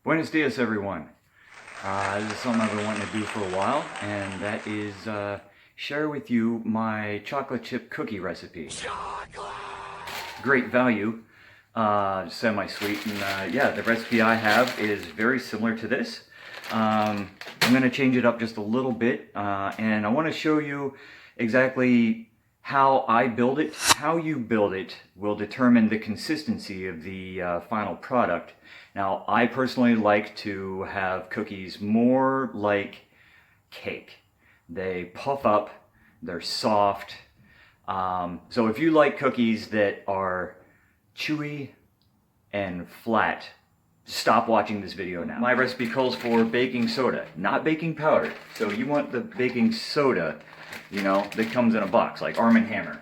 Buenos dias, everyone. This is something I've been wanting to do for a while, and that is share with you my chocolate chip cookie recipe. Chocolate! Great value, semi-sweet, and yeah, the recipe I have is very similar to this. I'm going to change it up just a little bit, and I want to show you exactly how I build it. How you build it will determine the consistency of the final product. Now, I personally like to have cookies more like cake. They puff up, they're soft. So if you like cookies that are chewy and flat, stop watching this video now. My recipe calls for baking soda, not baking powder. So you want the baking soda, you know, that comes in a box, like Arm & Hammer.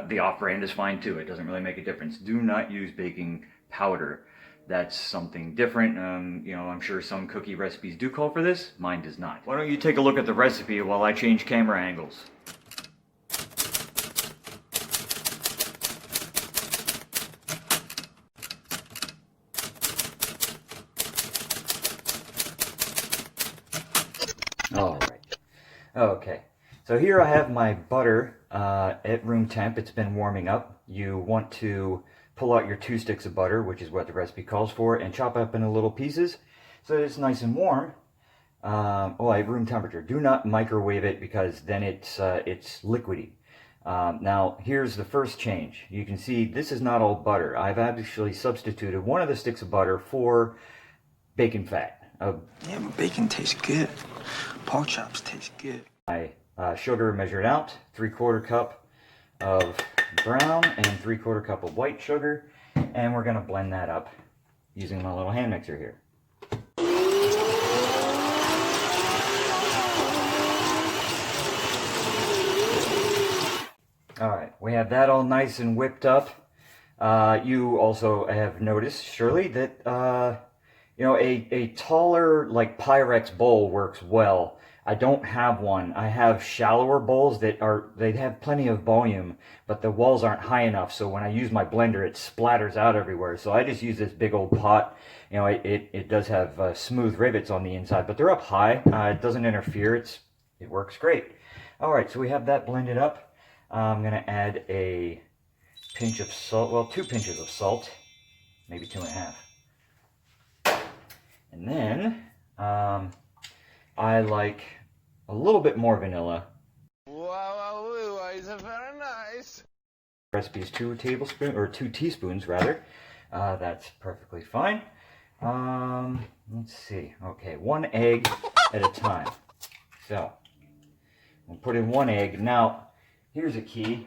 The off-brand is fine too, it doesn't really make a difference. Do not use baking powder. That's something different. You know, I'm sure some cookie recipes do call for this. Mine does not. Why don't you take a look at the recipe while I change camera angles? All right. Okay. So here I have my butter at room temp. It's been warming up. You want to pull out your 2 sticks of butter, which is what the recipe calls for, and chop up into little pieces so that it's nice and warm. At room temperature. Do not microwave it because then it's liquidy. Now here's the first change. You can see this is not all butter. I've actually substituted one of the sticks of butter for bacon fat. Yeah, but bacon tastes good. Pork chops taste good. My sugar measured out, 3/4 cup of brown and 3/4 cup of white sugar, and we're going to blend that up using my little hand mixer here. Alright, we have that all nice and whipped up. You also have noticed, surely, that you know, a taller, like, Pyrex bowl works well. I don't have one. I have shallower bowls that they have plenty of volume, but the walls aren't high enough, so when I use my blender, it splatters out everywhere. So I just use this big old pot. You know, it does have smooth rivets on the inside, but they're up high. It doesn't interfere. It works great. All right, so we have that blended up. I'm going to add a pinch of salt, well, 2 pinches of salt, maybe 2.5. And then I like a little bit more vanilla. Wow, is very nice. Recipe is 2 teaspoons rather. That's perfectly fine. Let's see. Okay, 1 egg at a time. So we'll put in 1 egg. Now, here's a key.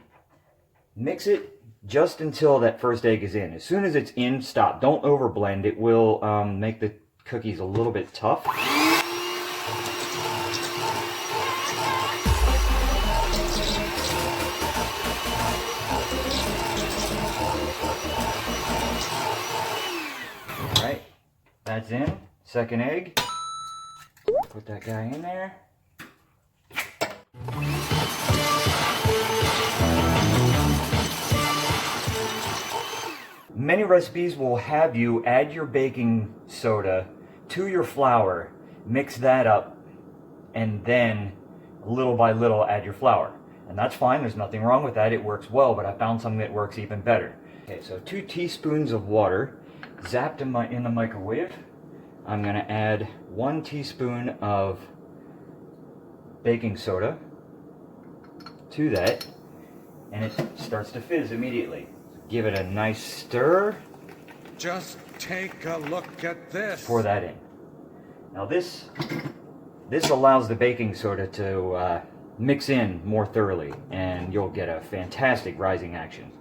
Mix it just until that first egg is in. As soon as it's in, stop. Don't overblend. It will make the cookies a little bit tough. Alright, that's in. Second egg. Put that guy in there. Many recipes will have you add your baking soda to your flour, mix that up, and then little by little add your flour. And that's fine, there's nothing wrong with that, it works well, but I found something that works even better. Okay, so 2 teaspoons of water, zapped in the microwave. I'm going to add 1 teaspoon of baking soda to that, and it starts to fizz immediately. Give it a nice stir. Just take a look at this. Pour that in. Now this allows the baking soda to mix in more thoroughly, and you'll get a fantastic rising action.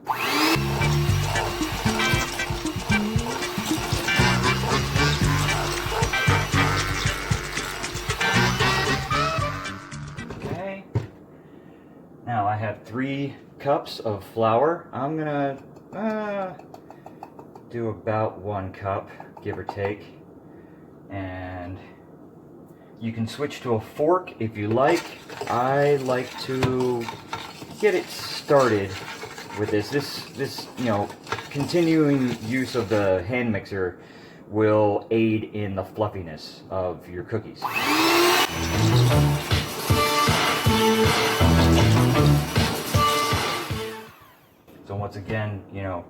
Okay. Now I have 3 cups of flour. I'm gonna do about 1 cup, give or take. And you can switch to a fork if you like. I like to get it started with this, you know, continuing use of the hand mixer will aid in the fluffiness of your cookies. So once again, you know,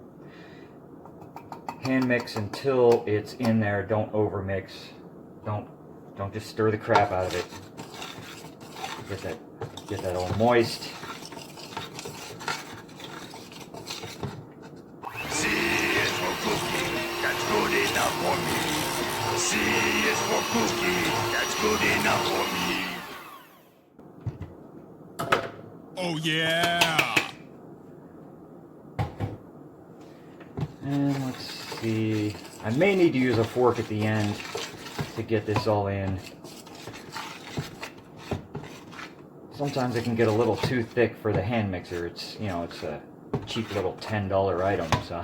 hand mix until it's in there. Don't over mix. Don't just stir the crap out of it. Get that all moist. C is for cookie, that's good enough for me. C is for cookie, that's good enough for me. Oh yeah! And let's see. I may need to use a fork at the end to get this all in. Sometimes it can get a little too thick for the hand mixer. It's, you know, it's a cheap little $10 item, so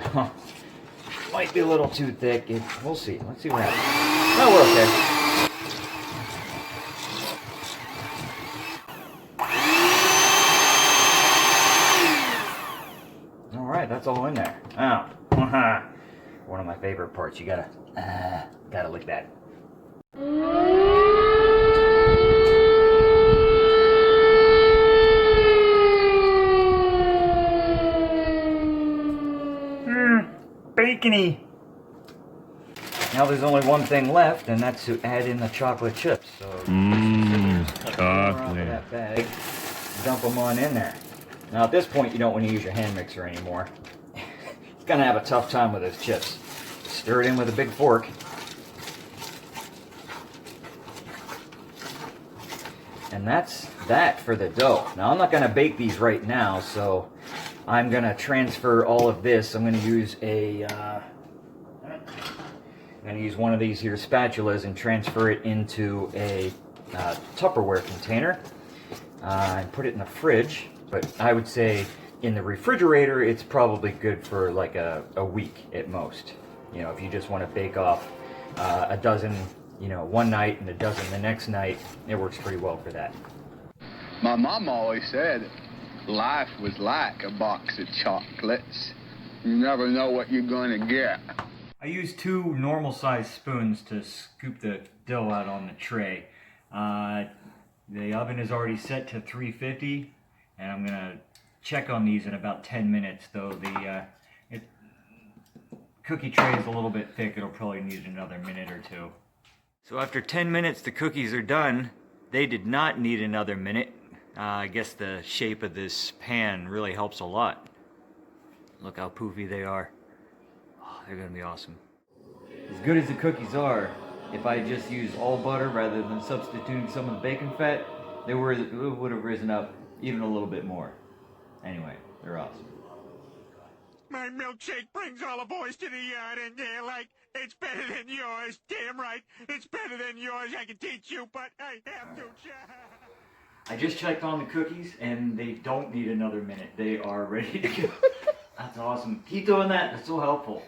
might be a little too thick. We'll see. Let's see what happens. No, we're okay. All right, that's all in there. Oh, one of my favorite parts. You gotta lick that. Bacony. Now there's only one thing left, and that's to add in the chocolate chips. So chocolate. That bag, dump them on in there. Now at this point, you don't want to use your hand mixer anymore. It's gonna have a tough time with those chips. Stir it in with a big fork. And that's that for the dough. Now I'm not gonna bake these right now, so I'm gonna transfer all of this. I'm gonna use one of these here spatulas and transfer it into a Tupperware container and put it in the fridge. But I would say in the refrigerator, it's probably good for like a week at most. You know, if you just want to bake off a dozen, you know, one night and a dozen the next night, it works pretty well for that. My mom always said life was like a box of chocolates. You never know what you're going to get. I used 2 normal sized spoons to scoop the dough out on the tray. The oven is already set to 350, and I'm gonna check on these in about 10 minutes, though the cookie tray is a little bit thick. It'll probably need another minute or 2. So after 10 minutes the cookies are done. They did not need another minute. I guess the shape of this pan really helps a lot. Look how poofy they are. Oh, they're gonna be awesome. As good as the cookies are, if I just used all butter rather than substituting some of the bacon fat, it would have risen up even a little bit more. Anyway, they're awesome. My milkshake brings all the boys to the yard, and they're like, it's better than yours. Damn right, it's better than yours. I can teach you, but I have to. I just checked on the cookies, and they don't need another minute. They are ready to go. That's awesome. Keep doing that. That's so helpful.